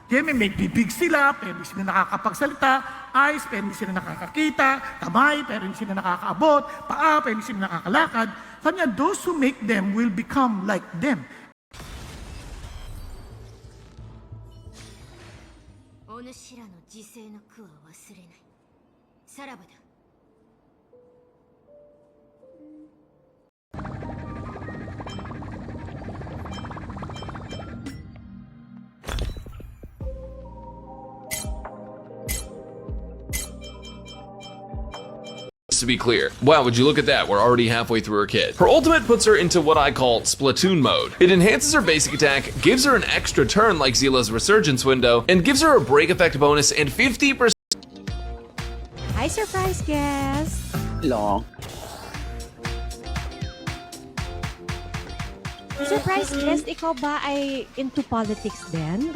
Kaya may bibig sila, pero hindi sila nakakapagsalita, eyes, pero hindi sila nakakakita, kamay, pero hindi sila nakakaabot, paa, pero hindi sila nakakalakad. Sabi niya, those who make them will become like them. お主らの自制の苦は忘れない。さらばだ。To be clear. Wow, would you look at that? We're already halfway through her kit. Her ultimate puts her into what I call Splatoon mode. It enhances her basic attack, gives her an extra turn like Zila's Resurgence window, and gives her a break effect bonus and 50%. Hi, surprise guest! Long. Surprise guest, ikaw ba ay into politics din?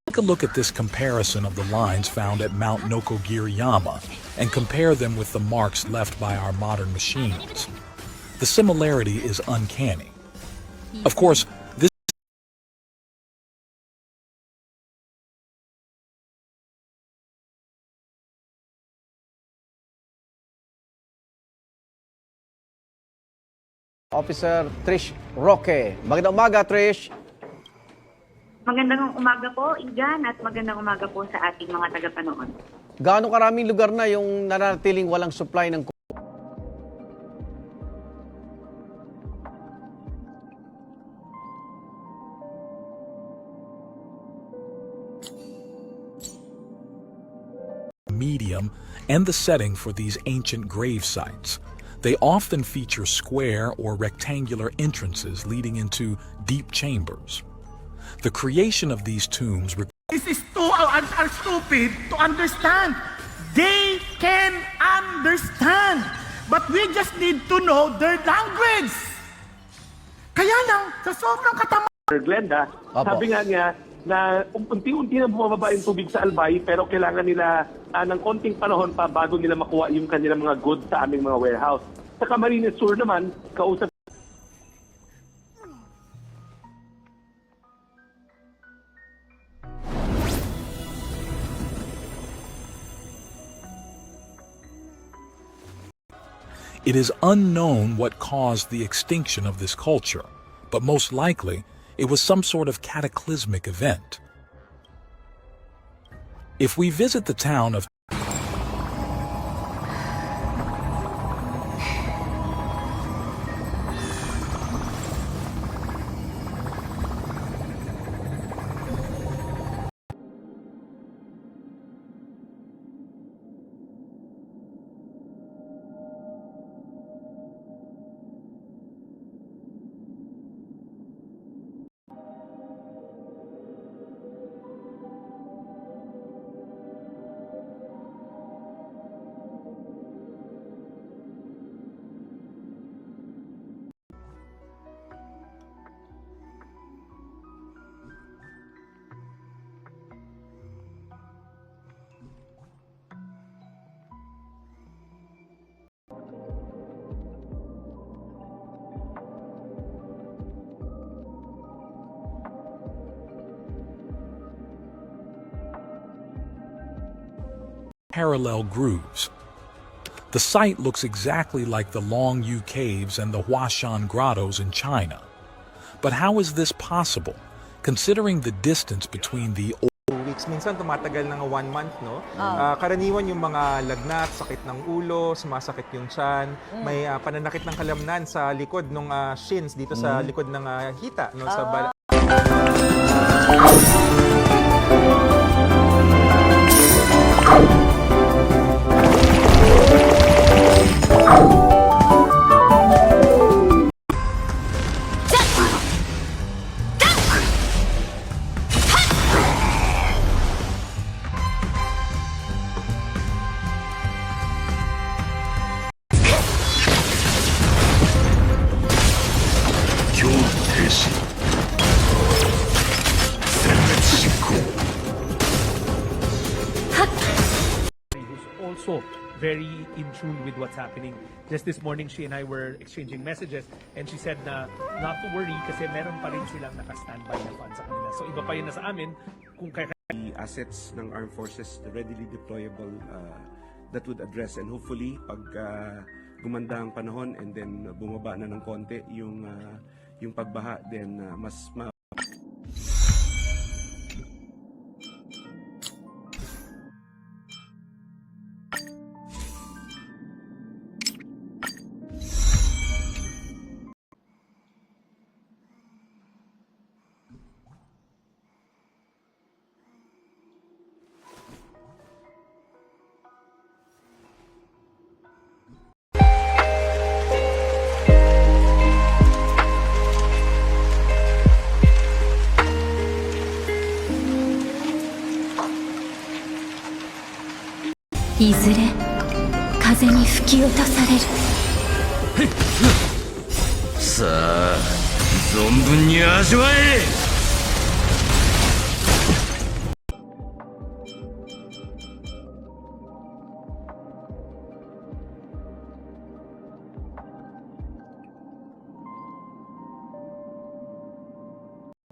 Take a look at this comparison of the lines found at Mount Nokogiriyama and compare them with the marks left by our modern machines. The similarity is uncanny. Of course, this Officer Trish Roque. Magandang umaga, Trish. Magandang umaga po, Igan, at magandang umaga po sa ating mga tagapanood. Gaano karaming lugar na yung nananatiling walang supply ng medium and the setting for these ancient grave sites. They often feature square or rectangular entrances leading into deep chambers. The creation of these tombs This is are stupid to understand. They can understand. But we just need to know their language. Kaya lang, sa sobrang katama... Glenda, Apo. sabi nga niya na unti-unti na bumababa yung tubig sa Albay pero kailangan nila ng konting panahon pa bago nila makuha yung kanilang mga goods sa aming mga warehouse. Sa Camarines Sur naman, kausap It is unknown what caused the extinction of this culture, but most likely it was some sort of cataclysmic event. If we visit the town of parallel grooves. The site looks exactly like the Longyu Caves and the Huashan Grottos in China. But how is this possible, considering the distance between the 2 weeks, minsan tumatagal ng 1 month, no? Karaniwan yung mga lagnat, sakit ng ulo, sumasakit yung tiyan, may pananakit ng kalamnan sa likod ng shins, dito sa likod ng hita, no? Sa also very in tune with what's happening. Just this morning, she and I were exchanging messages and she said na not to worry kasi meron pa rin silang naka-standby na fund sa kanila. So iba pa yun na sa amin kung kaya assets ng armed forces readily deployable that would address, and hopefully pag gumanda ang panahon and then bumaba na ng konti yung pagbaha, then masいずれ風に吹き落とされる。さあ存分に味わえ。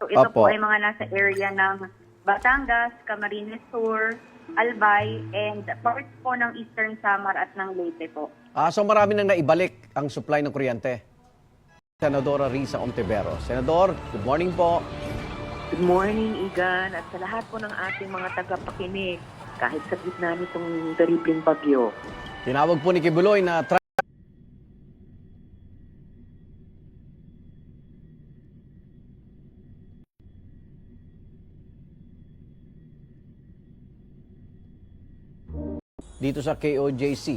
So ito Opo. po ay mga nasa area ng Batangas, Camarines Sur, Albay, and parts po ng Eastern Samar at ng Leyte po. So marami nang naibalik ang supply ng kuryente. Senadora Risa Ontiveros. Senador, good morning po. Good morning, Igan, at sa lahat po ng ating mga tagapakinig, kahit sa gitna nitong daribling bagyo. Tinawag po ni Kibuloy na dito sa KOJC.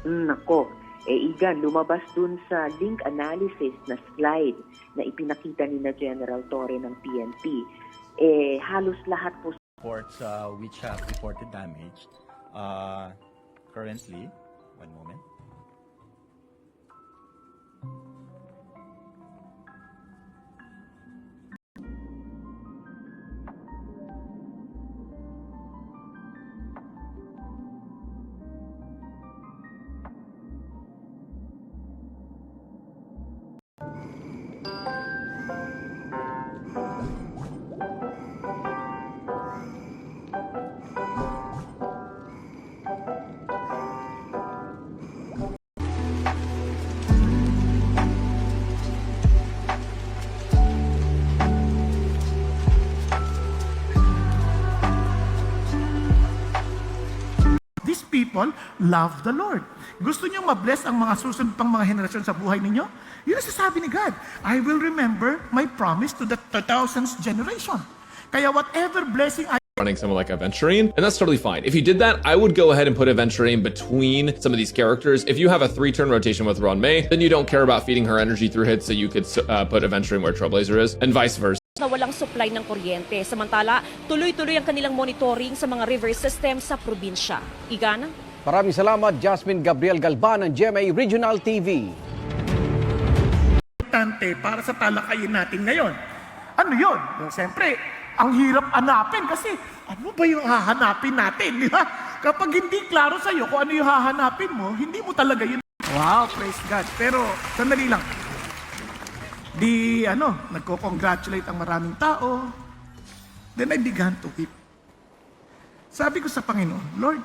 Nako, Igan, lumabas dun sa link analysis na slide na ipinakita ni na General Torre ng PNP. Halos lahat po reports which have reported damage. Currently, one moment. These people love the Lord. Gusto niyo ma-bless ang mga susunod pang mga henerasyon sa buhay ninyo? Yun ang sasabi ni God. I will remember my promise to the 2000th generation. Kaya whatever blessing I running someone like Aventurine, and that's totally fine. If you did that, I would go ahead and put Aventurine between some of these characters. If you have a 3-turn rotation with Ron May, then you don't care about feeding her energy through hits, so you could put Aventurine where Trailblazer is, and vice versa. Na walang supply ng kuryente. Samantala, tuloy-tuloy ang kanilang monitoring sa mga river system sa probinsya. Igana? Maraming salamat, Jasmine Gabriel Galban ng GMA Regional TV. importante para sa talakayin natin ngayon. Ano yun? Yung siyempre, ang hirap hanapin kasi ano ba yung hahanapin natin, di ba? Kapag hindi klaro sa'yo kung ano yung hahanapin mo, hindi mo talaga yun. Wow, praise God. Pero, sandali lang. Nagko-congratulate ang maraming tao. Then I began to weep. Sabi ko sa Panginoon, Lord,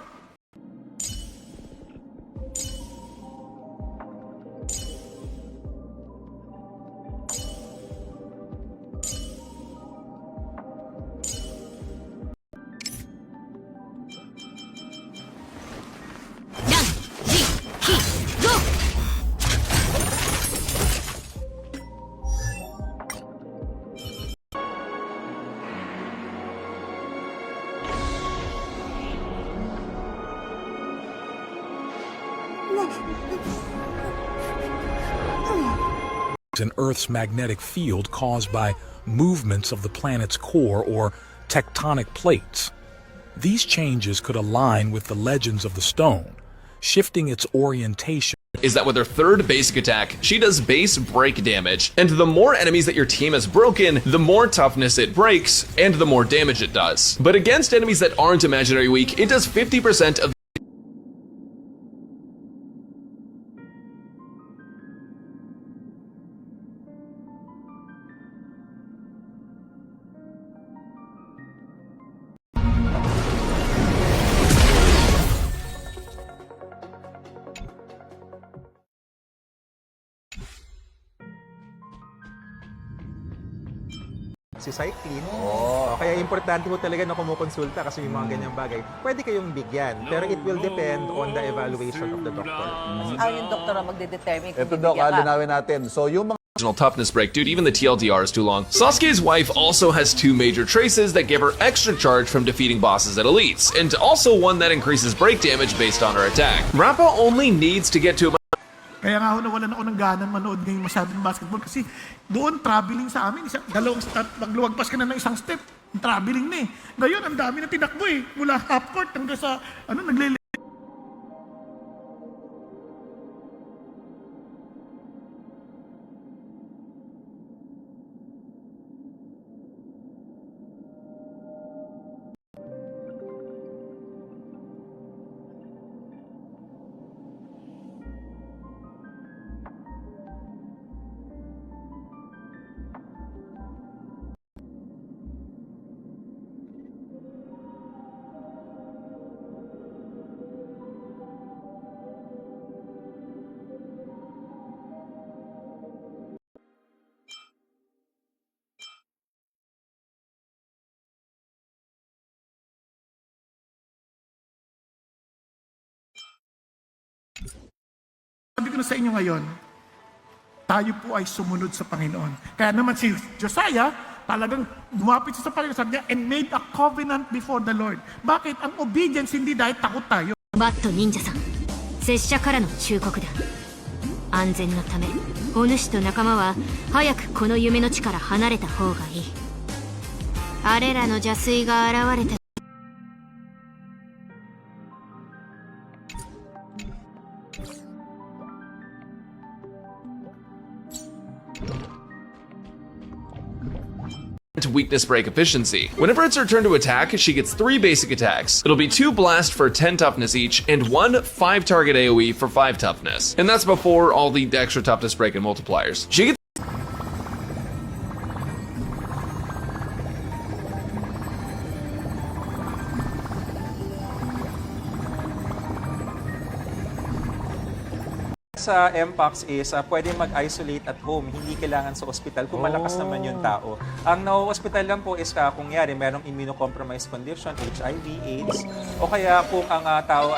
an Earth's magnetic field caused by movements of the planet's core or tectonic plates. These changes could align with the legends of the stone, shifting its orientation. Is that with her third basic attack, she does base break damage, and the more enemies that your team has broken, the more toughness it breaks, and the more damage it does. But against enemies that aren't imaginary weak, it does 50% of si Cyclin. Kaya importante po talaga na kumukonsulta kasi yung mga ganyang bagay. Pwede kayong bigyan, pero it will depend on the evaluation of the doctor. Yung doktor ang magde-determine kung Ito daw, bibigyan ka. linawin natin. So, yung mga toughness break, dude, even the TLDR is too long. Sasuke's wife also has 2 major traces that give her extra charge from defeating bosses at elites, and also one that increases break damage based on her attack. Rappa only needs to get to about Kaya nga ako nawalan ako ng gana manood ngayon masyadong basketball kasi doon traveling sa amin, dalawang step, magluwagpas ka na ng isang step, traveling na eh. Ngayon, ang dami na tinakbo eh. Mula half court hanggang sa, sabi ko na sa inyo ngayon, tayo po ay sumunod sa Panginoon. Kaya naman si Josiah, talagang lumapit siya sa Panginoon, sabi niya, and made a covenant before the Lord. Bakit? Ang obedience hindi dahil takot tayo. バット忍者さん、拙者からの忠告だ。安全のため、お主と仲間は早くこの夢の地から離れた方がいい。あれらの邪推が現れた。to weakness break efficiency. Whenever it's her turn to attack, she gets 3 basic attacks. It'll be 2 blast for 10 toughness each, and 1 5-target AoE for 5 toughness. And that's before all the extra toughness break and multipliers. She gets sa MPOX is pwede mag-isolate at home, hindi kailangan sa ospital kung malakas naman yung tao. Ang na-hospital lang po is kung yari merong immunocompromised condition, HIV, AIDS, o kaya kung ang tao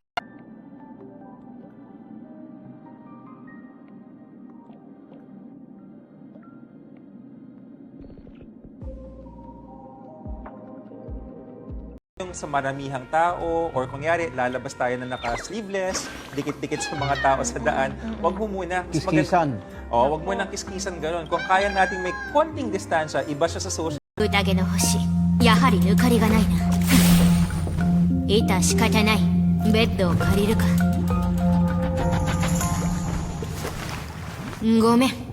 yung sa maramihang tao or kunyari lalabas tayo na naka-sleeveless, dikit-dikit sa mga tao sa daan, wag mo muna. Kiskisan. Wag mo nang kiskisan gano'n. Kung kaya nating may konting distansya, iba siya sa social. 宴の星、やはり抜かりがないな。致し方ない。ベッドを借りるか。ごめん。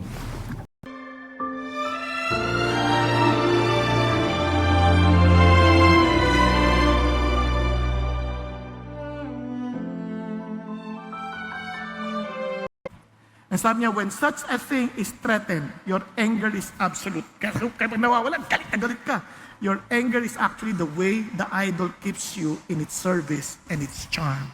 And sabi niya, when such a thing is threatened, your anger is absolute. Kasi kapag nawawalan, galit na galit ka. Your anger is actually the way the idol keeps you in its service and its charm.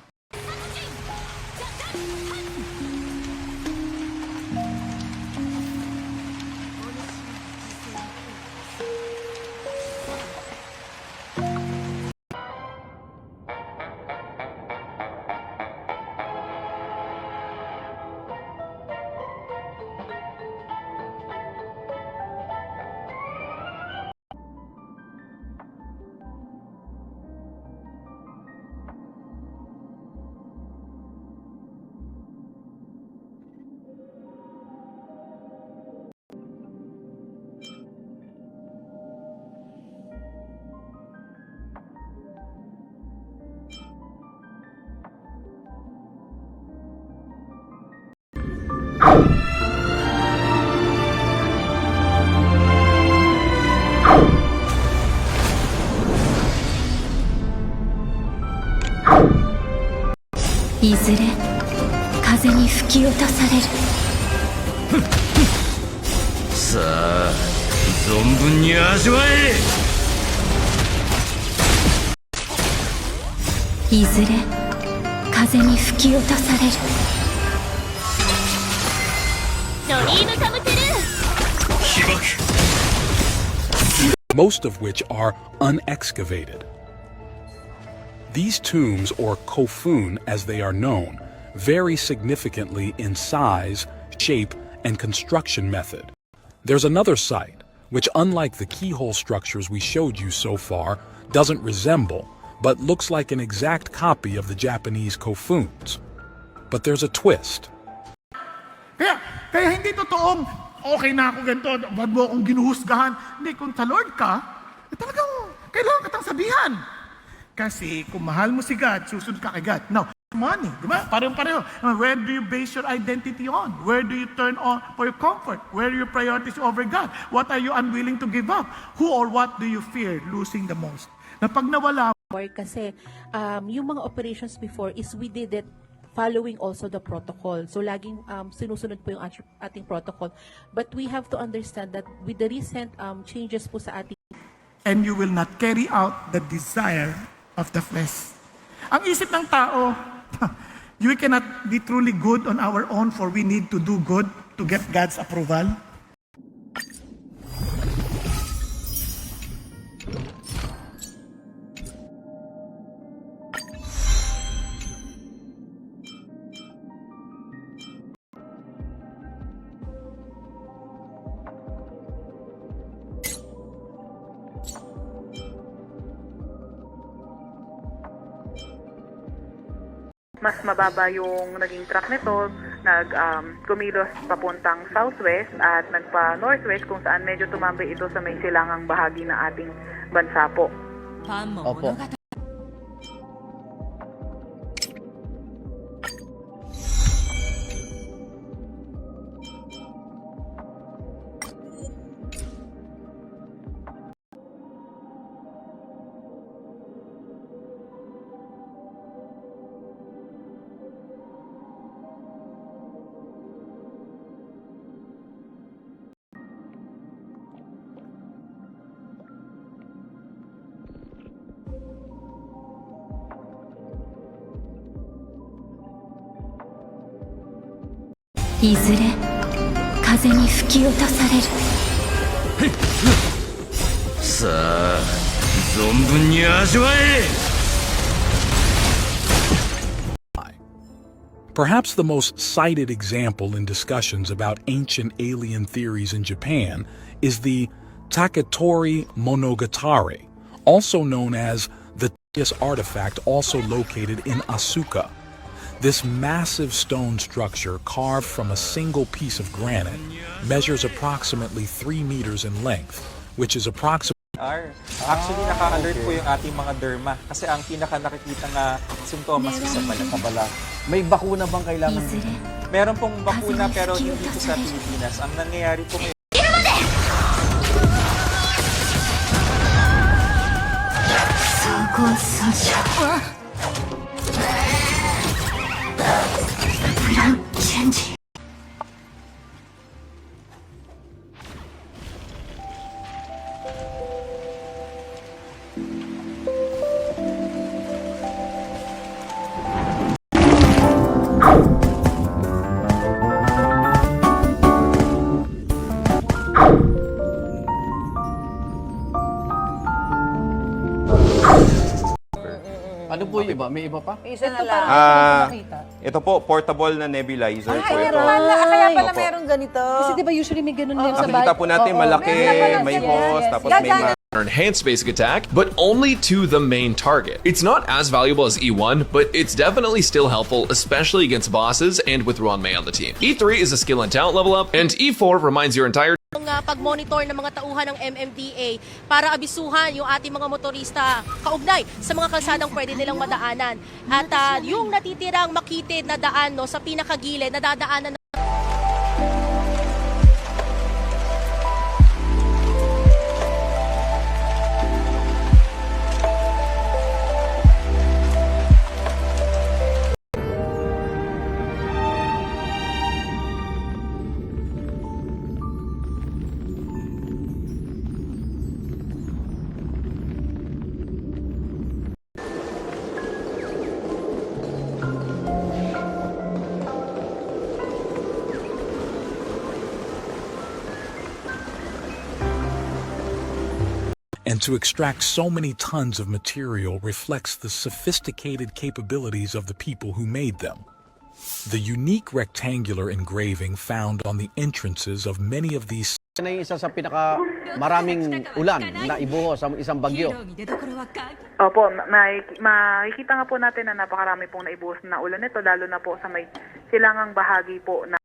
いずれ風に吹き落とされる。さあ、存分に味わえ。いずれ風に吹き落とされる。ドリームカムトゥルー。被爆 most of which are unexcavated. These tombs, or kofun as they are known, vary significantly in size, shape, and construction method. There's another site, which unlike the keyhole structures we showed you so far, doesn't resemble, but looks like an exact copy of the Japanese kofuns. But there's a twist. Kaya hindi totoong, okay na ako ganito, wag mo akong ginuhusgahan. Hindi, kung sa Lord ka, talagang kailangan katang sabihan. Kasi kung mahal mo si God, susunod ka kay God. Now, money, di ba? Pareho. Where do you base your identity on? Where do you turn on for your comfort? Where are your priorities over God? What are you unwilling to give up? Who or what do you fear losing the most? Na pag nawala, kasi yung mga operations before is we did it following also the protocol. So laging sinusunod po yung ating protocol. But we have to understand that with the recent changes po sa ating and you will not carry out the desire of the flesh. Ang isip ng tao, we cannot be truly good on our own, for we need to do good to get God's approval. Mas mababa yung naging track nito, kumilos papuntang southwest at nagpa-northwest kung saan medyo tumambay ito sa may silangang bahagi ng ating bansa po. Opo. Perhaps the most cited example in discussions about ancient alien theories in Japan is the Taketori Monogatari, also known as the Tias artifact, also located in Asuka. This massive stone structure, carved from a single piece of granite, measures approximately 3 meters in length, which is approximately Actually, naka-alert po yung ating mga derma kasi ang pinaka-nakikita nga simptomas is sa balat. May bakuna bang kailangan? Meron pong bakuna pero hindi po sa Pilipinas. Ang nangyayari po ngayon, ano po yung iba? May iba pa? Isa na lang. Ito po, portable na nebulizer po ito. Kaya pala meron ganito. Kasi di ba usually may ganun din sa Makikita po natin malaki, may hose, tapos may enhanced basic attack, but only to the main target. It's not as valuable as E1, but it's definitely still helpful, especially against bosses and with Ruanmei on the team. E3 is a skill and talent level up, and E4 reminds your entire pag-monitor ng mga tauhan ng MMDA para abisuhan yung ating mga motorista kaugnay sa mga kalsadang pwede nilang madaanan. At yung natitirang makitid na daan sa pinakagilid na dadaanan and to extract so many tons of material reflects the sophisticated capabilities of the people who made them. The unique rectangular engraving found on the entrances of many of these Yan ay isa sa pinaka-maraming ulan na ibuhos sa isang bagyo. Opo, makikita nga po natin na napakarami pong naibuhos na ulan nito, lalo na po sa may silangang bahagi po na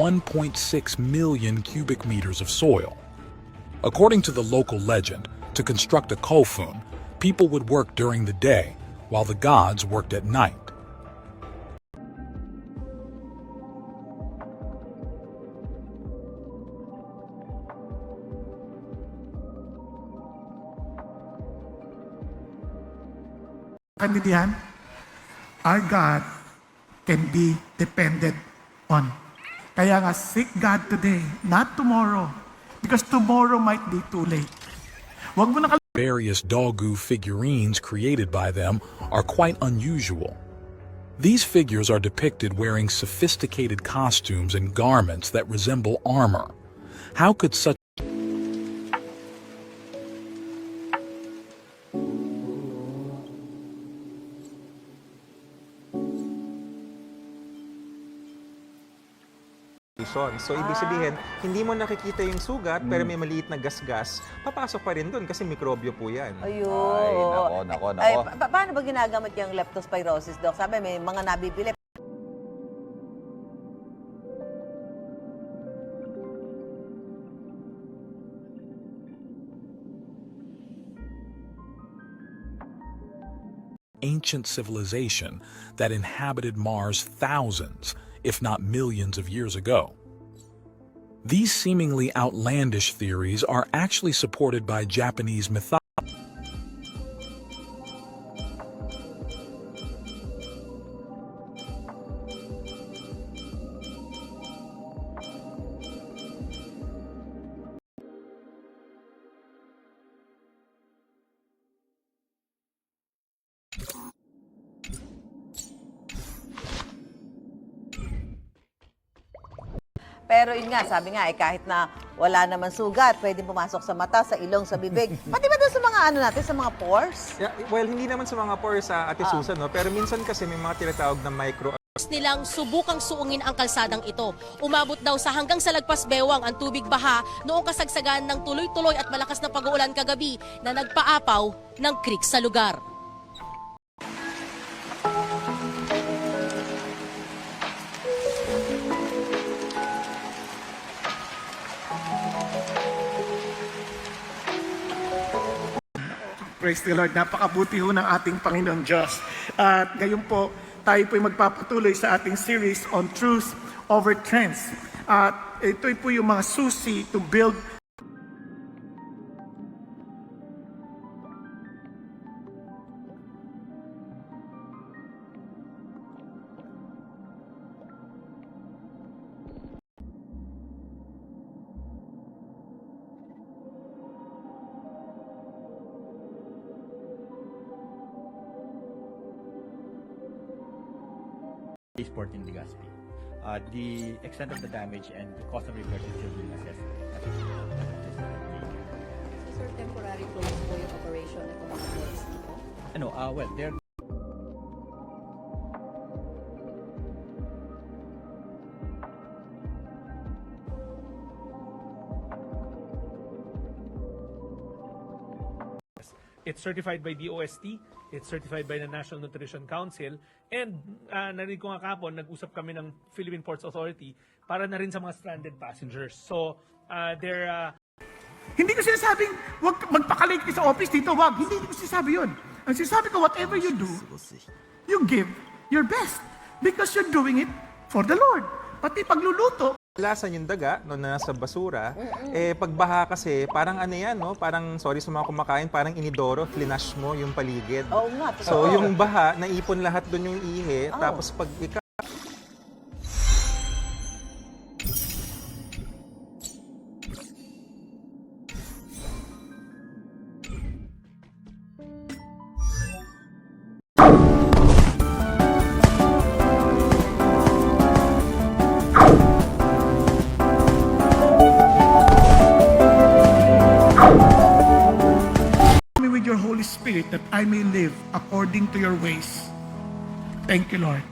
.6 million cubic meters of soil. According to the local legend, to construct a kofun, people would work during the day, while the gods worked at night. Kandidihan, our God can be depended on. Kaya nga, seek God today, not tomorrow. Because tomorrow might be too late. Wag mo na Various Dogu figurines created by them are quite unusual. These figures are depicted wearing sophisticated costumes and garments that resemble armor. How could such So, ibig sabihin, hindi mo nakikita yung sugat, pero may maliit na gasgas, papasok pa rin doon kasi mikrobyo po yan. Ayun. Ay, nako. Ay, paano ba ginagamit yung leptospirosis, Doc? Sabi, may mga nabibili. ancient civilization that inhabited Mars thousands, if not millions of years ago. These seemingly outlandish theories are actually supported by Japanese mythology. Pero yun nga, sabi nga, kahit na wala naman sugat, pwedeng pumasok sa mata, sa ilong, sa bibig. Pati ba doon sa mga ano natin, sa mga pores? Yeah, well, hindi naman sa mga pores sa Ate Susan, no? Pero minsan kasi may mga tinatawag na micro nilang subukang suungin ang kalsadang ito. Umabot daw sa hanggang sa lagpas bewang ang tubig baha noong kasagsagan ng tuloy-tuloy at malakas na pag-uulan kagabi na nagpaapaw ng creek sa lugar. Praise the Lord. Napakabuti ho ng ating Panginoon Diyos. At ngayon po, tayo po'y magpapatuloy sa ating series on truth over trends. At ito po yung mga susi to build Sporting Legazpi. The extent of the damage and the cost of repairs is still being assessed. Sir, temporary close po yung operation ng mga boys dito? Well, they're It's certified by DOST, it's certified by the National Nutrition Council, and narinig ko nga kapon, nag-usap kami ng Philippine Ports Authority para na rin sa mga stranded passengers. So, Hindi ko sinasabing, wag magpakalate ka sa office dito, wag. Hindi ko sinasabi yun. Ang sinasabi ko, whatever you do, you give your best. Because you're doing it for the Lord. Pati pagluluto, Lasan yung daga no, na nasa basura, pagbaha kasi, parang ano yan, no? Parang, sorry sa mga kumakain, parang inidoro, flinash mo yung paligid. Oo nga. So, yung baha, naipon lahat doon yung ihi, tapos pag me with your Holy Spirit that I may live according to your ways. Thank you, Lord.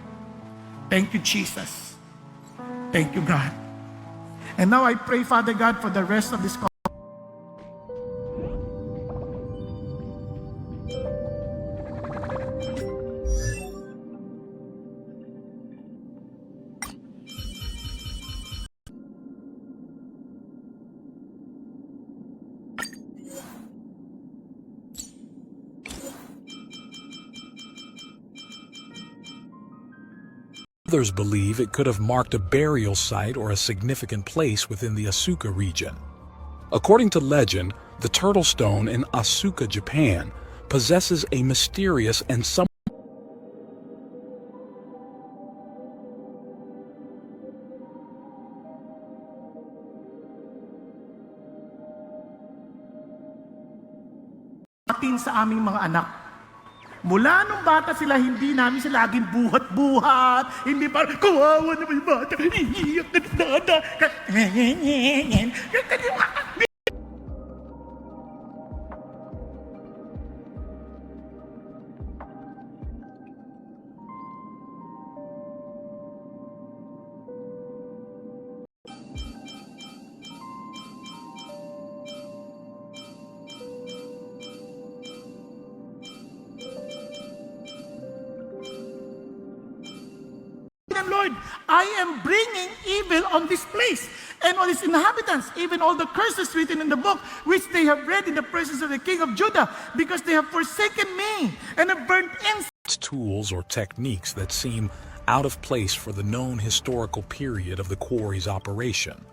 Thank you, Jesus. Thank you, God. And now I pray, Father God, for the rest of this call. Others believe it could have marked a burial site or a significant place within the Asuka region. According to legend, the turtle stone in Asuka, Japan, possesses a mysterious and Atin sa aming mga anak. Mula nung bata sila, hindi namin sila laging buhat-buhat. Hindi pa, kawawa naman yung bata. Iiyak ka na dada. Lord, I am bringing evil on this place and on its inhabitants, even all the curses written in the book, which they have read in the presence of the king of Judah, because they have forsaken me and have burnt incense. tools or techniques that seem out of place for the known historical period of the quarry's operation.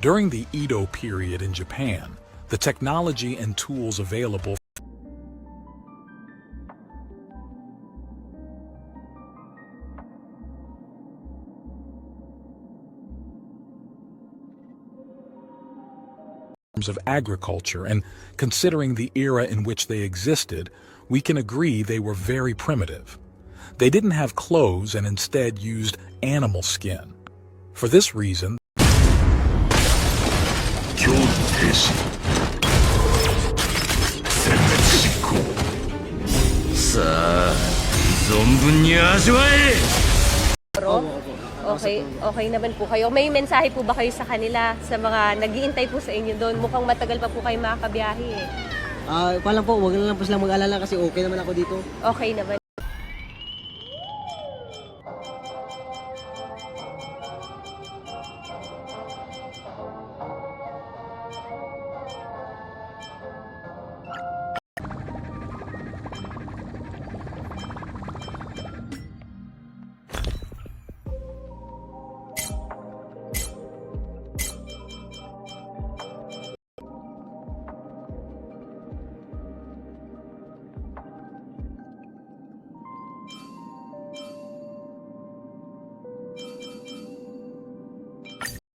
During the Edo period in Japan, the technology and tools available of agriculture, and considering the era in which they existed, we can agree they were very primitive. They didn't have clothes and instead used animal skin. For this reason, Okay naman po kayo. May mensahe po ba kayo sa kanila, sa mga nag-iintay po sa inyo doon? Mukhang matagal pa po kayo makakabiyahe eh. Palang po, wag na lang po silang mag-alala kasi okay naman ako dito. Okay naman